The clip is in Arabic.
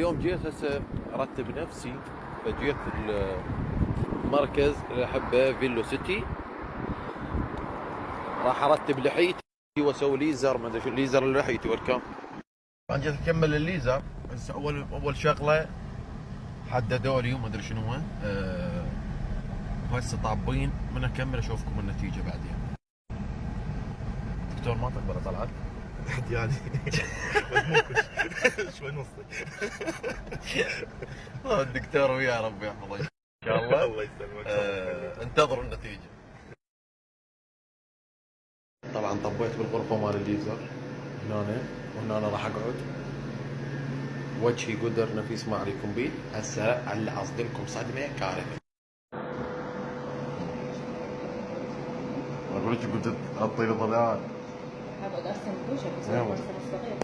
اليوم جيت هسه ارتب نفسي، فجيت المركز اللي احبه فيلو سيتي. راح ارتب لحيتي واسوي ليزر، ما ادري شو الليزر لحيتي والكام. طبعا جيت اكمل الليزر. هسه اول شغله حددوا لي وما ادري شنو هو. وهسه طابين من اكمل اشوفكم النتيجه بعدين. دكتور ما تقبل طلعت يعني شوي نصي. الدكتور ويا ربي يحفظه ان شاء الله. الله يسلمك. انتظروا النتيجه. طبعا طبيت بالغرفه مال الليزر وهنا راح اقعد. وجهي قدر نفيس ما عليكم بيه. هسه اللي اصدمكم صدمه كارثه. اقول لك كنت تحطي لي ضلال. هبقى ارسم وجهك بس الصغير.